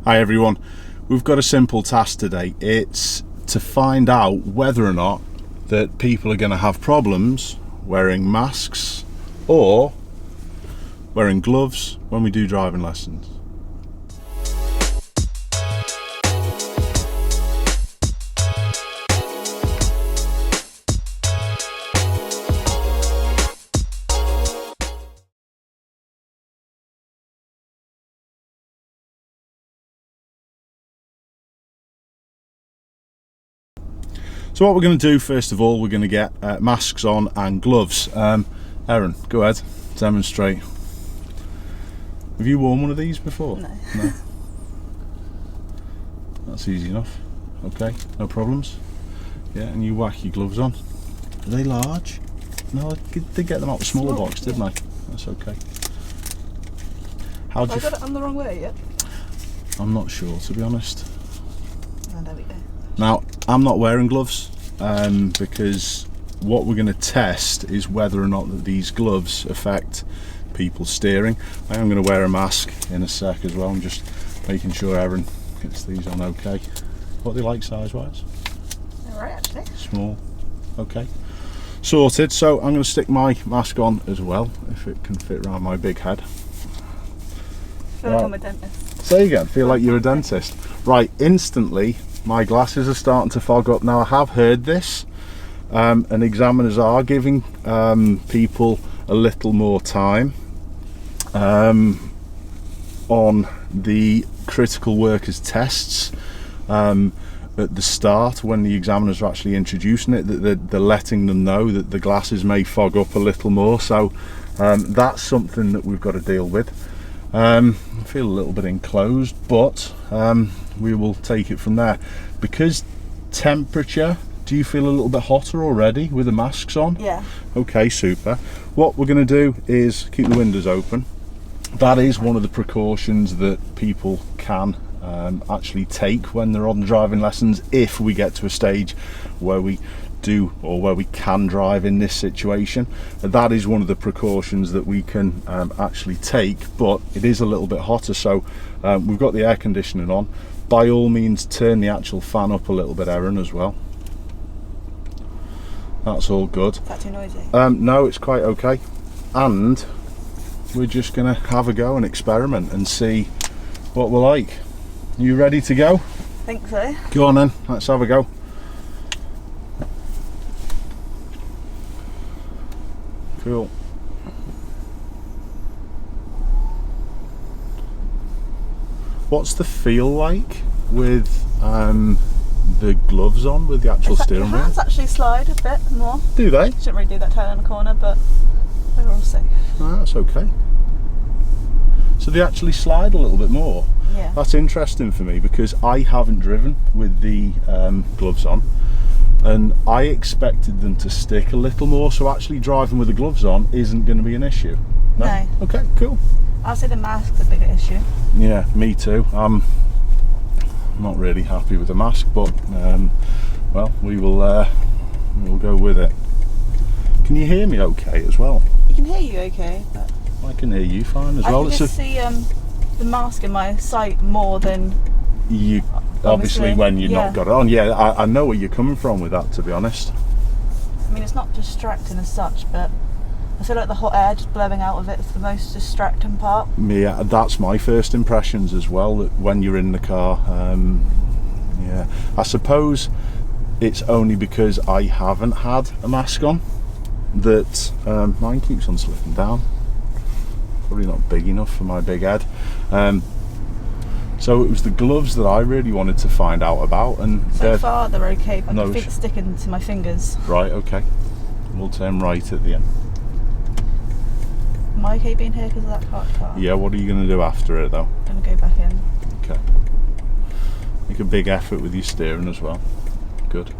Hi everyone, we've got a simple task today. It's to find out whether or not that people are going to have problems wearing masks or wearing gloves when we do driving lessons. So what we're going to do first of all, we're going to get masks on and gloves. Erin, go ahead, demonstrate. Have you worn one of these before? No. No? That's easy enough. Okay, no problems. Yeah, and you whack your gloves on. Are they large? No, I did get them out of the smaller box, didn't I? That's okay. Have I got it on the wrong way yet? I'm not sure, to be honest. Oh, there we go. Now, I'm not wearing gloves because what we're going to test is whether or not that these gloves affect people steering. I am going to wear a mask in a sec as well. I'm just making sure Erin gets these on okay. What do they like size-wise? They're right, actually. Small. Okay. Sorted. So I'm going to stick my mask on as well, if it can fit around my big head. I feel like I'm a dentist. Say again. Feel like you're a dentist. Right. Instantly, my glasses are starting to fog up. Now I have heard this, and examiners are giving people a little more time on the critical workers tests at the start when the examiners are actually introducing it, that they're letting them know that the glasses may fog up a little more. So that's something that we've got to deal with. I feel a little bit enclosed, but we will take it from there. Because temperature, do you feel a little bit hotter already with the masks on? Yeah. Okay, super. What we're going to do is keep the windows open. That is one of the precautions that people can actually take when they're on driving lessons, if we get to a stage where we do or where we can drive in this situation. That is one of the precautions that we can actually take, but it is a little bit hotter. So we've got the air conditioning on. By all means, turn the actual fan up a little bit, Erin, as well. That's all good. Is that too noisy? No, it's quite okay. And we're just gonna have a go and experiment and see what we're like. You ready to go? I think so. Go on then, let's have a go. Cool. What's the feel like with the gloves on, with the actual steering The wheel? hands actually slide a bit more. Do they? Shouldn't really do that turn in the corner, but we're all safe. No, that's okay. So they actually slide a little bit more. Yeah. That's interesting for me because I haven't driven with the gloves on, and I expected them to stick a little more, so actually driving with the gloves on isn't going to be an issue. No. Okay, cool. I'll say the mask's a bigger issue. Yeah, me too. I'm not really happy with the mask, but well, we'll go with it. Can you hear me okay as well? You can hear you okay, but I can hear you fine as I well. can just see the mask in my sight more than You obviously when you're yeah. not got it on. Yeah, I know where you're coming from with that, to be honest. I mean, it's not distracting as such, but I feel like the hot air just blowing out of it is the most distracting part. Yeah, that's my first impressions as well, that when you're in the car. Yeah, I suppose it's only because I haven't had a mask on that mine keeps on slipping down. Probably not big enough for my big head. So it was the gloves that I really wanted to find out about, and so far they're okay, but no, I think it's sticking to my fingers. Right, okay. We'll turn right at the end. Am I okay being here because of that parked car? Yeah, what are you going to do after it though? I'm going to go back in. Okay. Make a big effort with your steering as well. Good.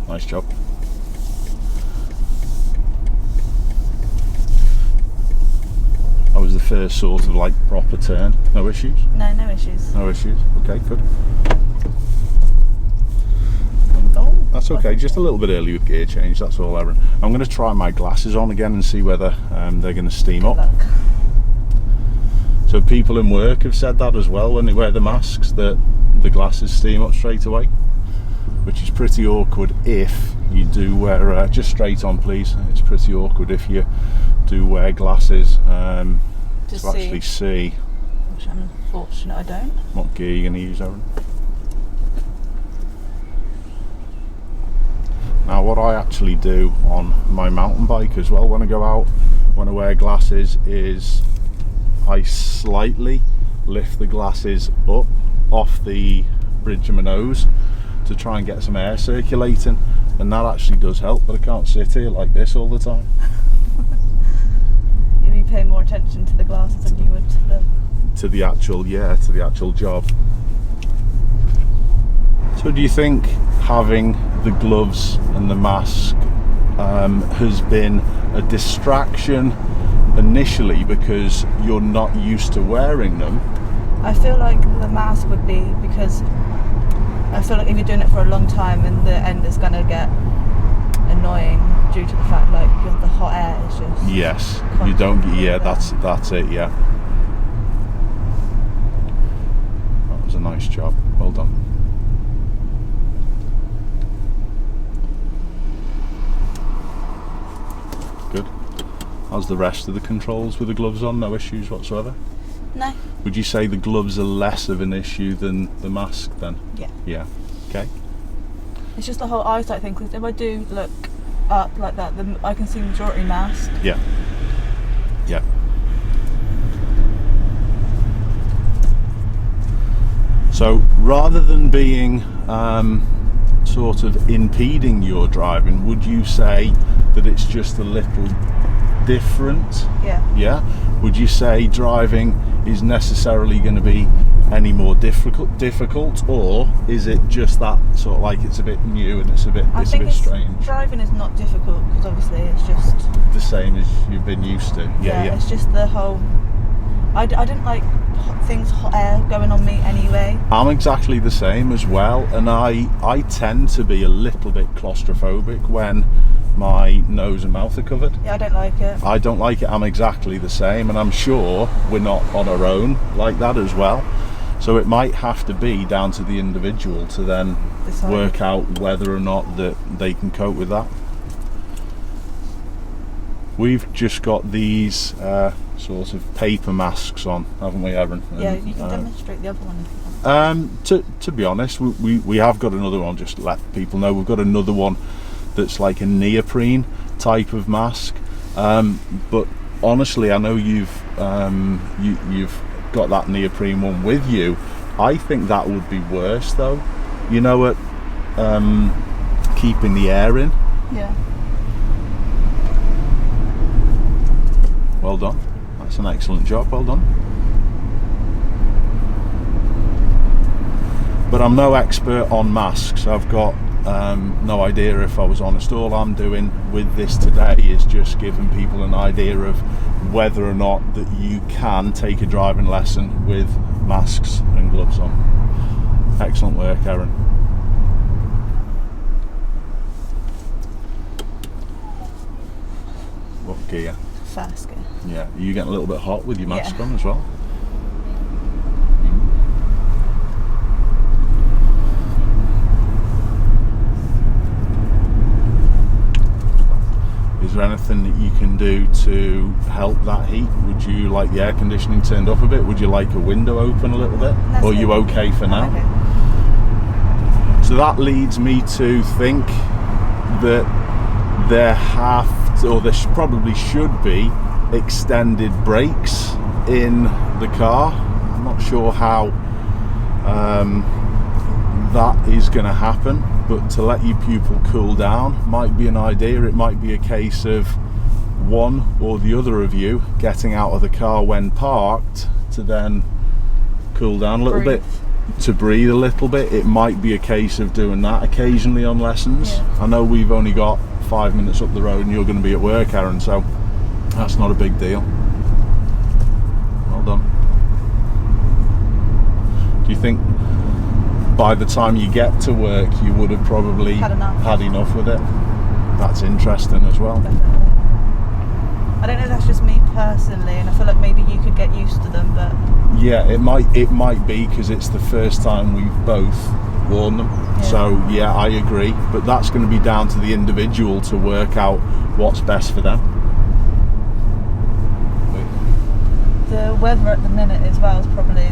Nice job. That was the first sort of like proper turn. No issues? No, no issues. No issues. Okay, good. Oh, That's It's okay, just a little bit early with gear change, that's all, Erin. I'm going to try my glasses on again and see whether they're going to steam up. Look. So people in work have said that as well when they wear the masks, that the glasses steam up straight away, which is pretty awkward if you do wear, just straight on please, it's pretty awkward if you do wear glasses to actually see. Which I'm unfortunate I don't. What gear are you going to use, Erin? Now what I actually do on my mountain bike as well when I go out, when I wear glasses, is I slightly lift the glasses up off the bridge of my nose to try and get some air circulating, and that actually does help, but I can't sit here like this all the time. You'd be paying more attention to the glasses than you would to the actual job. So do you think having the gloves and the mask has been a distraction initially because you're not used to wearing them? I feel like the mask would be, because I feel like if you're doing it for a long time, in the end it's going to get annoying due to the fact like the hot air is just... Yes, you don't, yeah, that's it, yeah. That was a nice job, well done. Good. How's the rest of the controls with the gloves on? No issues whatsoever? No. Would you say the gloves are less of an issue than the mask then? Yeah. Yeah. Okay. It's just the whole eyesight thing, because if I do look up like that, then I can see the majority mask. Yeah. Yeah. So rather than being sort of impeding your driving, would you say that it's just a little different? Yeah. Yeah. Would you say driving is necessarily going to be any more difficult, or is it just that sort of like it's a bit new and it's a bit strange? Driving is not difficult, because obviously it's just the same as you've been used to. Yeah. It's just the whole. I didn't like hot air going on me anyway. I'm exactly the same as well, and I tend to be a little bit claustrophobic when my nose and mouth are covered. Yeah, I don't like it. I don't like it. I'm exactly the same, and I'm sure we're not on our own like that as well. So it might have to be down to the individual to then Decide. Work out whether or not that they can cope with that. We've just got these sort of paper masks on, haven't we, Erin? Yeah, you can demonstrate the other one if you want. To be honest, we have got another one, just to let people know. We've got another one that's like a neoprene type of mask. But honestly, I know you've got that neoprene one with you. I think that would be worse though. You know, at keeping the air in. Yeah. Well done. That's an excellent job. Well done. But I'm no expert on masks. I've got no idea, if I was honest. All I'm doing with this today is just giving people an idea of whether or not that you can take a driving lesson with masks and gloves on. Excellent work, Erin. What gear? First gear. Yeah, are you getting a little bit hot with your mask on as well? Is there anything that you can do to help that heat? Would you like the air conditioning turned up a bit? Would you like a window open a little bit? Or are you okay for now? Okay. So that leads me to think that there probably should be extended brakes in the car. I'm not sure how that is going to happen, but to let your pupil cool down might be an idea. It might be a case of one or the other of you getting out of the car when parked to then cool down a little bit, to breathe a little bit. It might be a case of doing that occasionally on lessons. I know we've only got 5 minutes up the road and you're going to be at work, Erin, so that's not a big deal. Well done. Do you think by the time you get to work you would have probably Had enough with it. That's interesting as well. Definitely. I don't know if that's just me personally, and I feel like maybe you could get used to them, but Yeah, it might be because it's the first time we've both worn them. Yeah. So yeah, I agree, but that's going to be down to the individual to work out what's best for them. the weather at the minute as well is probably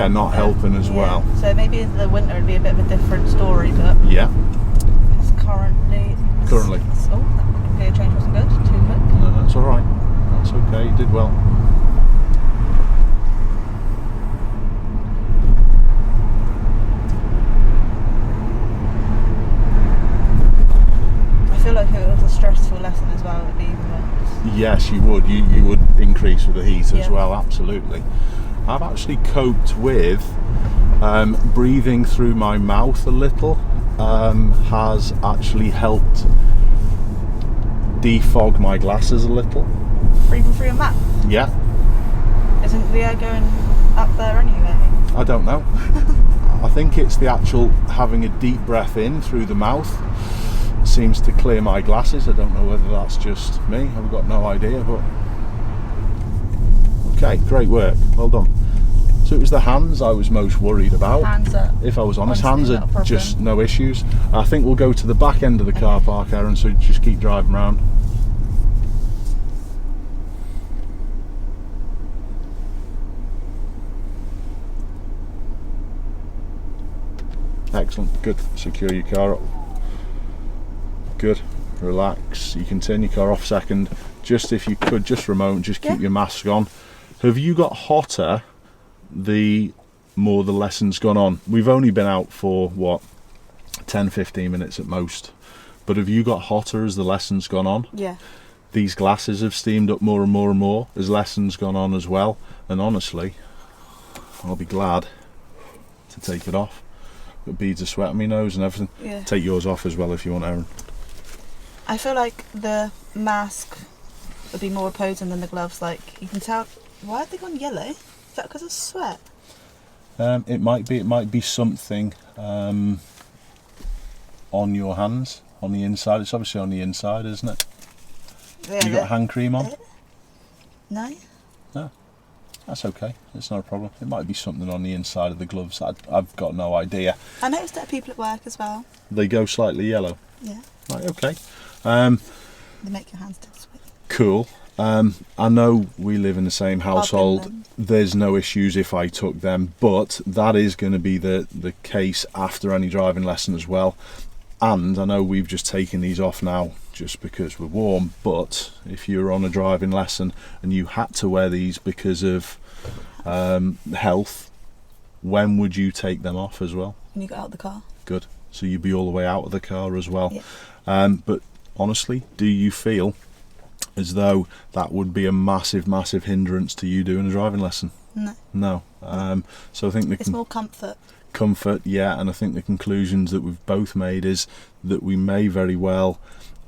not helping as well. So maybe in the winter it'd be a bit of a different story, but Yeah, it's currently. Oh, that gear change wasn't good. Too quick. no, that's all right. That's okay. You did well. I feel like if it was a stressful lesson as well, it'd be even worse. Yes, you would. You would increase with the heat as Yeah. well. Absolutely. I've actually coped with breathing through my mouth a little. Has actually helped defog my glasses a little. Breathing through your mouth. Yeah, Isn't the air going up there anyway? I don't know. I think it's the actual having a deep breath in through the mouth seems to clear my glasses. I don't know whether that's just me. I've got no idea, but okay, great work. Well done. So it was the hands I was most worried about. Hands up. If I was honest, Honestly, hands not a are problem. just no issues. I think we'll go to the back end of the car park, Aaron, so just keep driving around. Excellent, good. Secure your car up. Good, relax. You can turn your car off second. Just if you could, just remote, just keep your mask on. Have you got hotter the more the lesson's gone on? We've only been out for what, 10-15 minutes at most, but have you got hotter as the lesson's gone on? Yeah. These glasses have steamed up more and more and more as lessons gone on as well, and honestly I'll be glad to take it off. Got beads of sweat on my nose and everything. Yeah. Take yours off as well if you want, Aaron. I feel like the mask would be more opposing than the gloves. Like, you can tell. Why have they gone yellow? Is that because of sweat? It might be something on your hands, on the inside. It's obviously on the inside, isn't it? Yeah, You got hand cream on? No. No, that's okay. It's not a problem. It might be something on the inside of the gloves. I've got no idea. I noticed that people at work as well. They go slightly yellow. Yeah. Right, okay. They make your hands taste sweet. Cool. I know we live in the same household. them. There's no issues if I took them, but that is going to be the case after any driving lesson as well. And I know we've just taken these off now just because we're warm, but if you're on a driving lesson and you had to wear these because of health, when would you take them off as well? When you got out of the car. Good. So you'd be all the way out of the car as well. Yeah. But honestly, do you feel as though that would be a massive hindrance to you doing a driving lesson? No. So I think It's more comfort. comfort, yeah, and I think the conclusions that we've both made is that we may very well,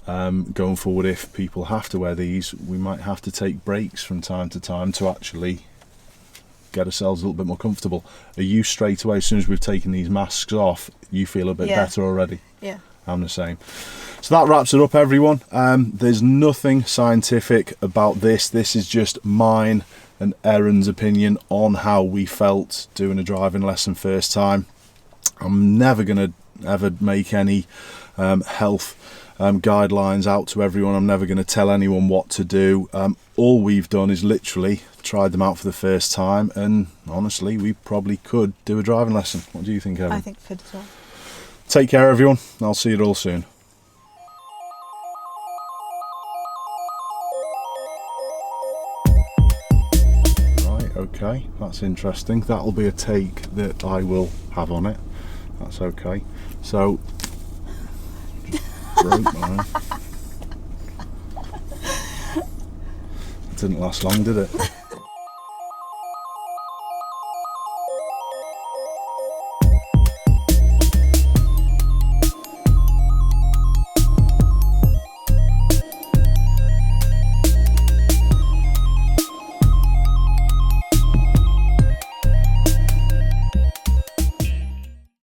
going forward, if people have to wear these, we might have to take breaks from time to time to actually get ourselves a little bit more comfortable. Are you straight away, as soon as we've taken these masks off, you feel a bit better already? Yeah. I'm the same. So that wraps it up, everyone. There's nothing scientific about this. This is just mine and Erin's opinion on how we felt doing a driving lesson first time. I'm never going to ever make any health guidelines out to everyone. I'm never going to tell anyone what to do. All we've done is literally tried them out for the first time, and honestly, we probably could do a driving lesson. What do you think, Erin? I think it could as well. Take care, everyone. I'll see you all soon. Right, okay, that's interesting. That'll be a take that I will have on it. That's okay. So, broke mine. It didn't last long, did it?